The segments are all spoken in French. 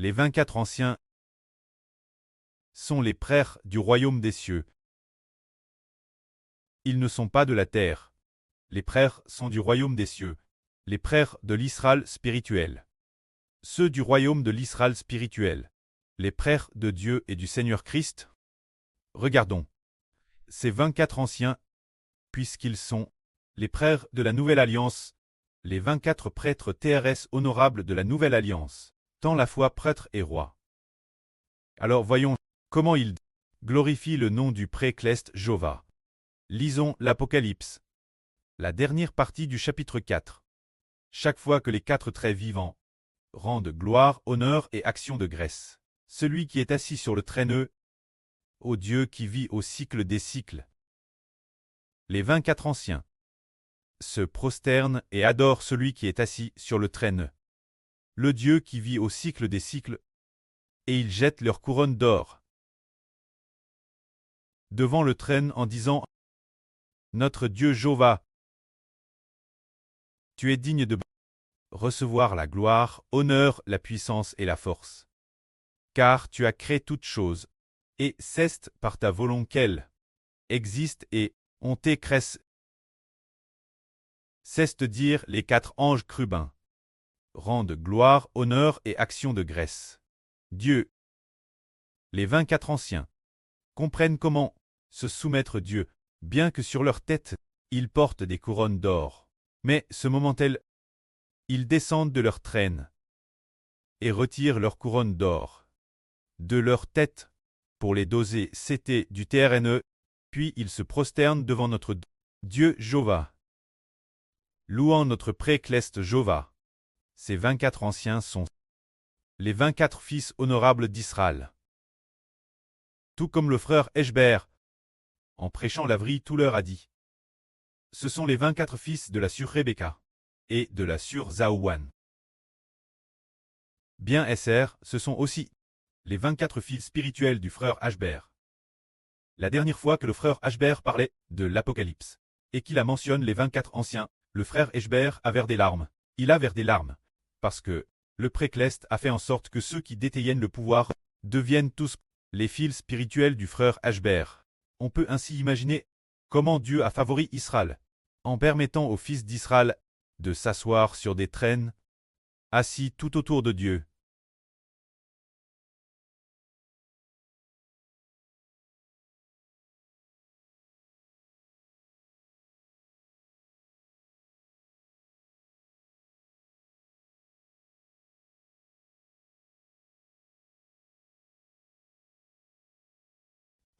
Les 24 anciens sont les prêtres du royaume des cieux. Ils ne sont pas de la terre. Les prêtres sont du royaume des cieux. Les prêtres de l'Israël spirituel. Ceux du royaume de l'Israël spirituel. Les prêtres de Dieu et du Seigneur Christ. Regardons. Ces 24 anciens, puisqu'ils sont les prêtres de la nouvelle alliance, les 24 prêtres TRS honorables de la nouvelle alliance, tant la foi prêtre et roi. Alors voyons comment ils glorifient le nom du précleste Jéhovah. Lisons l'Apocalypse, la dernière partie du chapitre 4. Chaque fois que les 4 traits vivants rendent gloire, honneur et action de grâce, celui qui est assis sur le trône, ô Dieu qui vit au cycle des cycles. Les 24 anciens se prosternent et adorent celui qui est assis sur le trône, le Dieu qui vit au cycle des cycles, et ils jettent leur couronne d'or devant le trône en disant : Notre Dieu Jéhovah, tu es digne de recevoir la gloire, honneur, la puissance et la force. Car tu as créé toutes choses, et c'est par ta volonté qu'elles existent et ont été créées. C'est dire les 4 anges chérubins rendent gloire, honneur et action de grâce. Dieu. Les 24 anciens comprennent comment se soumettre Dieu, bien que sur leur tête, ils portent des couronnes d'or. Mais ce moment-là, ils descendent de leur traîne et retirent leur couronne d'or de leur tête pour les doser c'était du TRNE, puis ils se prosternent devant notre Dieu Jéhovah, louant notre précleste Jéhovah. Ces 24 anciens sont les 24 fils honorables d'Israël. Tout comme le frère Eshber, en prêchant la vraie tout leur a dit. Ce sont les 24 fils de la sœur Rebecca et de la sœur Zaouan. Bien SR, ce sont aussi les 24 fils spirituels du frère Ashber. La dernière fois que le frère Ashber parlait de l'Apocalypse, et qu'il a mentionné les 24 anciens, le frère Eshber a versé des larmes. Il a versé des larmes, parce que le précleste a fait en sorte que ceux qui détiennent le pouvoir deviennent tous les fils spirituels du frère Ashber. On peut ainsi imaginer comment Dieu a favori Israël, en permettant aux fils d'Israël de s'asseoir sur des trônes, assis tout autour de Dieu.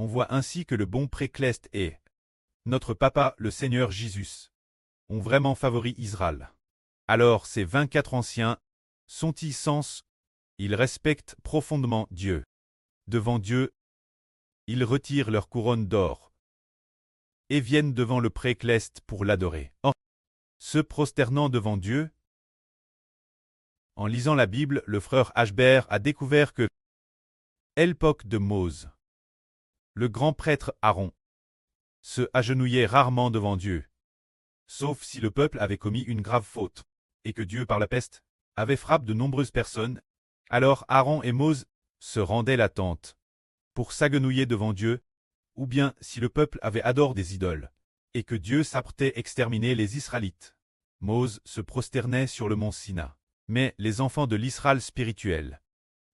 On voit ainsi que le bon précleste est notre Papa, le Seigneur Jésus, ont vraiment favori Israël. Alors ces 24 anciens sont-ils sens, ils respectent profondément Dieu. Devant Dieu, ils retirent leur couronne d'or et viennent devant le précleste pour l'adorer. En se prosternant devant Dieu, en lisant la Bible, le frère Ashber a découvert que, à l'époque de Mose, le grand prêtre Aaron se agenouillait rarement devant Dieu, sauf si le peuple avait commis une grave faute, et que Dieu par la peste avait frappé de nombreuses personnes. Alors Aaron et Mose se rendaient la tente pour s'agenouiller devant Dieu, ou bien si le peuple avait adoré des idoles, et que Dieu s'apprêtait à exterminer les Israélites. Mose se prosternait sur le mont Sina. Mais les enfants de l'Israël spirituel,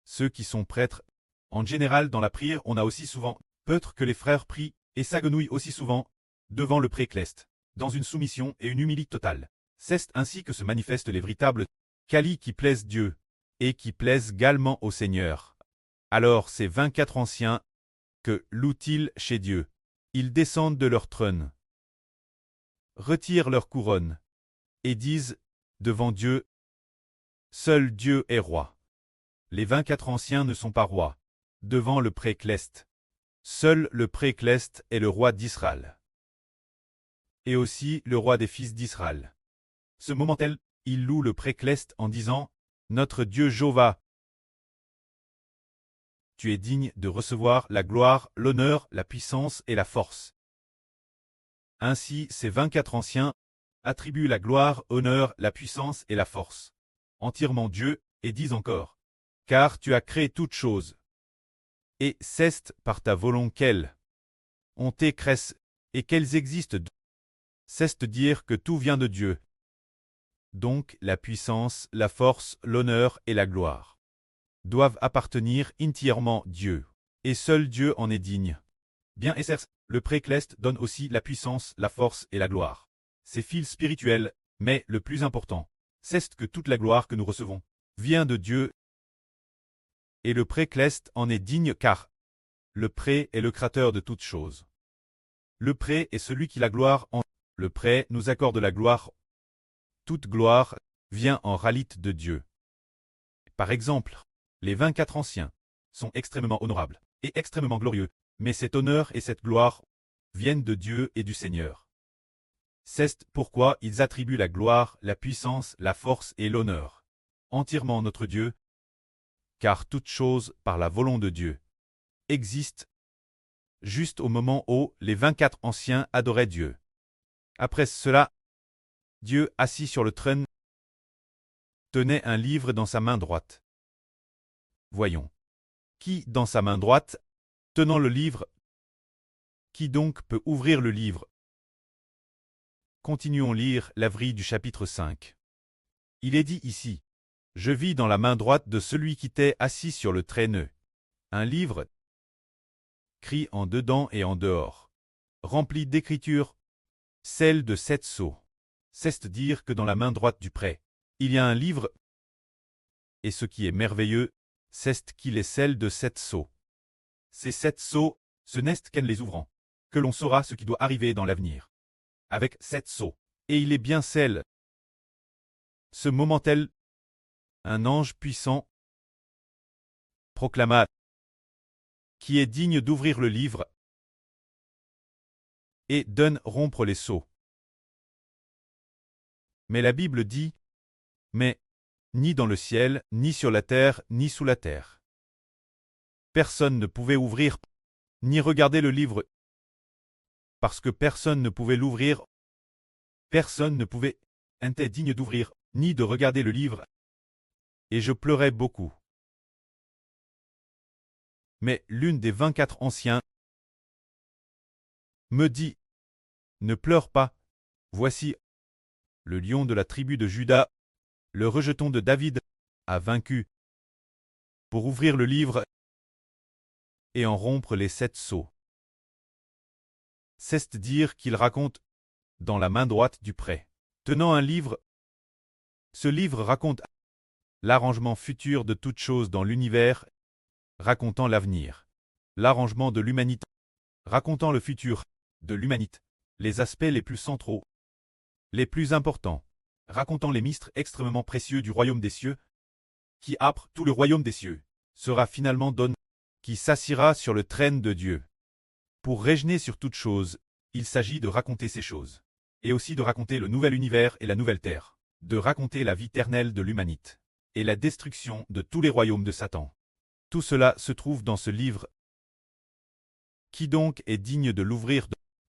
ceux qui sont prêtres, en général dans la prière on a aussi souvent, peut-être que les frères prient et s'agenouillent aussi souvent devant le précleste, dans une soumission et une humilité totale. C'est ainsi que se manifestent les véritables qualités qui plaisent Dieu, et qui plaisent également au Seigneur. Alors ces 24 anciens, que louent-ils chez Dieu? Ils descendent de leur trône, retirent leur couronne, et disent, devant Dieu, seul Dieu est roi. Les 24 anciens ne sont pas rois, devant le précleste. Seul le précleste est le roi d'Israël. Et aussi le roi des fils d'Israël. Ce moment-là, il loue le précleste en disant, notre Dieu Jéhovah, tu es digne de recevoir la gloire, l'honneur, la puissance et la force. Ainsi ces 24 anciens attribuent la gloire, honneur, la puissance et la force entièrement Dieu, et disent encore, Car tu as créé toutes choses. Et ceste par ta volonté qu'elles ont été créées et qu'elles existent. Ceste dire que tout vient de Dieu. Donc la puissance, la force, l'honneur et la gloire doivent appartenir entièrement à Dieu. Et seul Dieu en est digne. Bien Essers, le précleste donne aussi la puissance, la force et la gloire. C'est fil spirituel, mais le plus important, c'est que toute la gloire que nous recevons vient de Dieu. Et le précleste en est digne car le pré est le créateur de toutes choses. Le pré est celui qui la gloire en. Le pré nous accorde la gloire. Toute gloire vient en réalité de Dieu. Par exemple, les 24 anciens sont extrêmement honorables et extrêmement glorieux, mais cet honneur et cette gloire viennent de Dieu et du Seigneur. C'est pourquoi ils attribuent la gloire, la puissance, la force et l'honneur entièrement à notre Dieu, car toute chose, par la volonté de Dieu, existe juste au moment où les 24 anciens adoraient Dieu. Après cela, Dieu, assis sur le trône, tenait un livre dans sa main droite. Voyons. Qui, dans sa main droite, tenant le livre, qui donc peut ouvrir le livre? Continuons lire l'Avril du chapitre 5. Il est dit ici, « Je vis dans la main droite de celui qui était assis sur le trône un livre, écrit en dedans et en dehors, rempli d'écritures, celle de 7 sceaux. » C'est dire que dans la main droite du prêtre, il y a un livre, et ce qui est merveilleux, c'est qu'il est celle de 7 sceaux. Ces 7 sceaux, ce n'est qu'en les ouvrant, que l'on saura ce qui doit arriver dans l'avenir. Avec 7 sceaux, et il est bien celle. Ce moment tel, un ange puissant proclama qui est digne d'ouvrir le livre et donne rompre les sceaux. Mais la Bible dit, mais ni dans le ciel, ni sur la terre, ni sous la terre. Personne ne pouvait ouvrir, ni regarder le livre, parce que personne ne pouvait l'ouvrir. Personne ne pouvait être digne d'ouvrir, ni de regarder le livre. Et je pleurais beaucoup. Mais l'une des 24 anciens me dit, ne pleure pas, voici, le lion de la tribu de Juda, le rejeton de David, a vaincu, pour ouvrir le livre et en rompre les 7 sceaux. C'est dire qu'il raconte, dans la main droite du prêtre, tenant un livre. Ce livre raconte l'arrangement futur de toutes choses dans l'univers, racontant l'avenir, l'arrangement de l'humanité, racontant le futur de l'humanité, les aspects les plus centraux, les plus importants, racontant les mystères extrêmement précieux du royaume des cieux, qui après tout le royaume des cieux sera finalement donné, qui s'assiera sur le trône de Dieu. Pour régner sur toutes choses, il s'agit de raconter ces choses, et aussi de raconter le nouvel univers et la nouvelle terre, de raconter la vie éternelle de l'humanité, et la destruction de tous les royaumes de Satan. Tout cela se trouve dans ce livre. Qui donc est digne de l'ouvrir?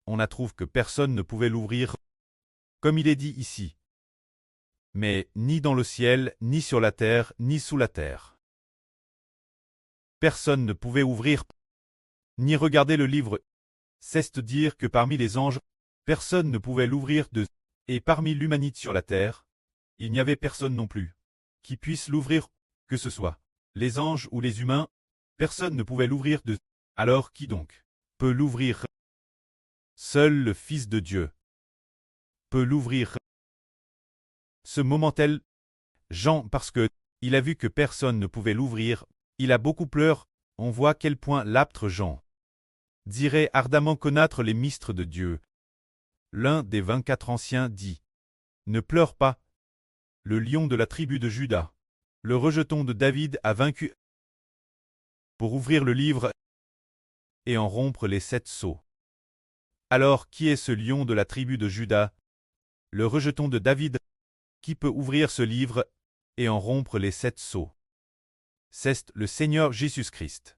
On approuve que personne ne pouvait l'ouvrir, comme il est dit ici. Mais ni dans le ciel, ni sur la terre, ni sous la terre. Personne ne pouvait ouvrir, ni regarder le livre. C'est dire que parmi les anges, personne ne pouvait l'ouvrir et parmi l'humanité sur la terre, il n'y avait personne non plus, qui puisse l'ouvrir, que ce soit les anges ou les humains, personne ne pouvait l'ouvrir Alors qui donc peut l'ouvrir? Seul le Fils de Dieu peut l'ouvrir. Ce moment tel, Jean, parce que il a vu que personne ne pouvait l'ouvrir, il a beaucoup pleuré. On voit quel point l'apôtre Jean dirait ardemment connaître les mystères de Dieu. L'un des 24 anciens dit, ne pleure pas. Le lion de la tribu de Juda, le rejeton de David a vaincu pour ouvrir le livre et en rompre les 7 sceaux. Alors qui est ce lion de la tribu de Juda, le rejeton de David, qui peut ouvrir ce livre et en rompre les 7 sceaux? C'est le Seigneur Jésus-Christ.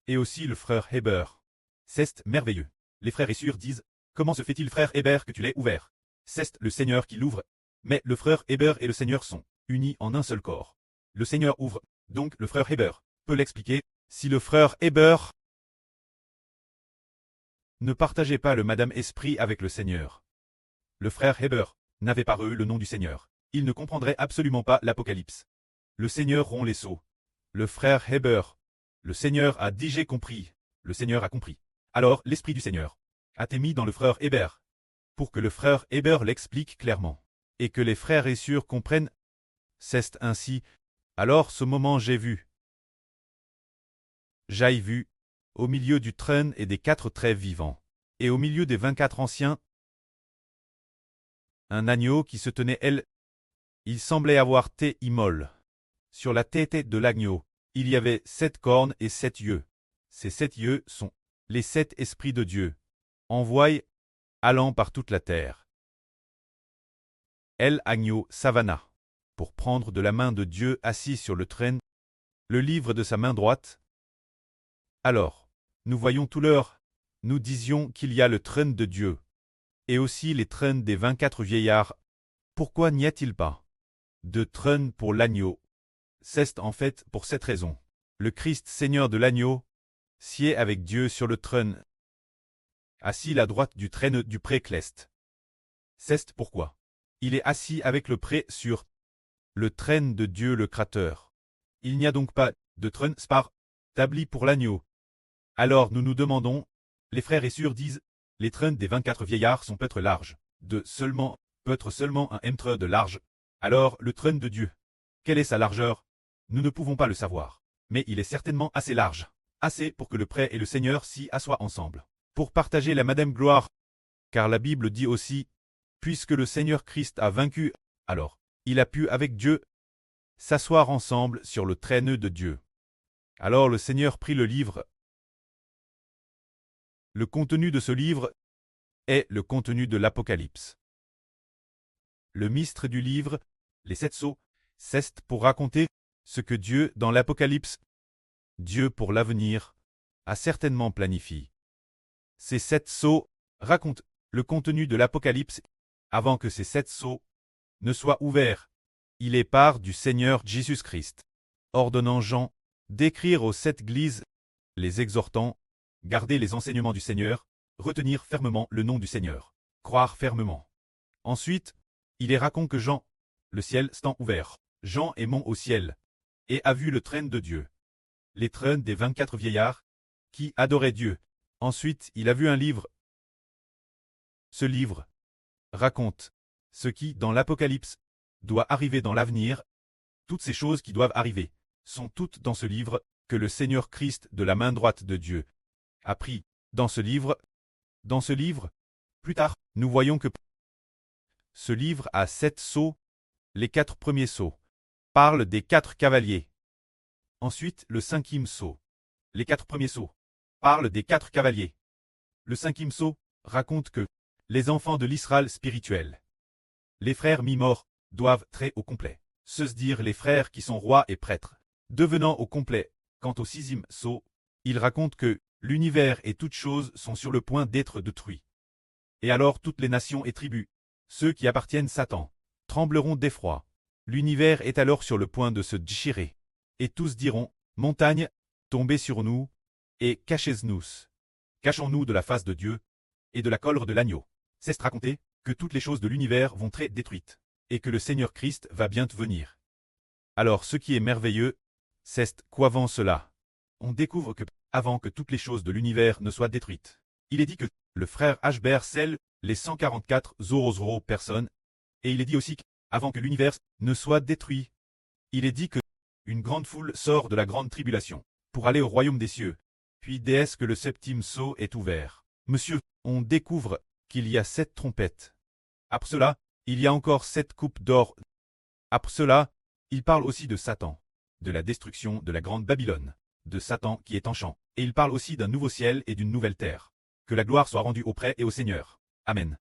Et aussi le frère Héber. C'est merveilleux. Les frères et sœurs disent, comment se fait-il, frère Héber, que tu l'aies ouvert? C'est le Seigneur qui l'ouvre. Mais le frère Héber et le Seigneur sont unis en un seul corps. Le Seigneur ouvre, Donc le frère Heber peut l'expliquer. Si le frère Heber ne partageait pas le Madame Esprit avec le Seigneur, le frère Heber n'avait pas eu le nom du Seigneur. Il ne comprendrait absolument pas l'Apocalypse. Le Seigneur rompt les sceaux. Le frère Heber. Le Seigneur a dit j'ai compris. Le Seigneur a compris. Alors l'Esprit du Seigneur a été mis dans le frère Heber, pour que le frère Heber l'explique clairement, et que les frères et sœurs comprennent. C'est ainsi. Alors ce moment j'ai vu. J'ai vu, au milieu du trône et des 4 traits vivants, et au milieu des 24 anciens, un agneau qui se tenait elle. Il semblait avoir été immolé. Sur la tête de l'agneau, il y avait 7 cornes et 7 yeux. Ces 7 yeux sont les 7 esprits de Dieu, envoyés, allant par toute la terre. El agneau savana, pour prendre de la main de Dieu assis sur le trône, le livre de sa main droite. Alors, nous voyons tout l'heure, nous disions qu'il y a le trône de Dieu, et aussi les trônes des 24 vieillards. Pourquoi n'y a-t-il pas de trône pour l'agneau? C'est en fait pour cette raison. Le Christ Seigneur de l'agneau sied avec Dieu sur le trône, assis à la droite du trône du précleste. C'est pourquoi il est assis avec le pré sur le trône de Dieu le Créateur. Il n'y a donc pas de trône établi pour l'agneau. Alors nous nous demandons, les frères et sœurs disent, les trônes des 24 vieillards sont peut-être larges, peut-être seulement un mètre de large. Alors le trône de Dieu, quelle est sa largeur? Nous ne pouvons pas le savoir, mais il est certainement assez large, assez pour que le prêtre et le Seigneur s'y assoient ensemble, pour partager la Madame Gloire. Car la Bible dit aussi, puisque le Seigneur Christ a vaincu, alors il a pu avec Dieu s'asseoir ensemble sur le trône de Dieu. Alors le Seigneur prit le livre. Le contenu de ce livre est le contenu de l'Apocalypse. Le mystère du livre, les 7 sceaux, c'est pour raconter ce que Dieu, dans l'Apocalypse, Dieu pour l'avenir, a certainement planifié. Ces 7 sceaux racontent le contenu de l'Apocalypse. Avant que ces 7 sceaux ne soient ouverts, il est part du Seigneur Jésus-Christ, ordonnant Jean d'écrire aux 7 églises, les exhortant, garder les enseignements du Seigneur, retenir fermement le nom du Seigneur, croire fermement. Ensuite, il est raconté que Jean, le ciel étant ouvert, Jean est monté au ciel, et a vu le trône de Dieu, les trônes des 24 vieillards, qui adoraient Dieu. Ensuite, il a vu un livre. Ce livre raconte ce qui, dans l'Apocalypse, doit arriver dans l'avenir. Toutes ces choses qui doivent arriver sont toutes dans ce livre que le Seigneur Christ, de la main droite de Dieu, a pris. Dans ce livre, plus tard, nous voyons que ce livre a 7 sceaux. Les 4 premiers sceaux parlent des 4 cavaliers. Ensuite, le 5e sceau. Les 4 premiers sceaux parlent des 4 cavaliers. Le 5e sceau raconte que les enfants de l'Israël spirituel, les frères mi-morts, doivent être au complet. Se dire les frères qui sont rois et prêtres, devenant au complet. Quant au 6e sceau, il raconte que l'univers et toutes choses sont sur le point d'être détruits. Et alors toutes les nations et tribus, ceux qui appartiennent Satan, trembleront d'effroi. L'univers est alors sur le point de se déchirer. Et tous diront, montagne, tombez sur nous, et cachez-nous. Cachons-nous de la face de Dieu, et de la colère de l'agneau. C'est raconter que toutes les choses de l'univers vont être détruites, et que le Seigneur Christ va bientôt venir. Alors ce qui est merveilleux, c'est qu'avant cela, on découvre que, avant que toutes les choses de l'univers ne soient détruites, il est dit que le frère Hbert scelle les 144 personnes, et il est dit aussi qu'avant que l'univers ne soit détruit, il est dit que une grande foule sort de la grande tribulation pour aller au royaume des cieux. Puis dès que le 7e sceau est ouvert, monsieur, on découvre qu'il y a 7 trompettes. Après cela, il y a encore 7 coupes d'or. Après cela, il parle aussi de Satan, de la destruction de la grande Babylone, de Satan qui est en chant, et il parle aussi d'un nouveau ciel et d'une nouvelle terre. Que la gloire soit rendue au prêtre et au Seigneur. Amen.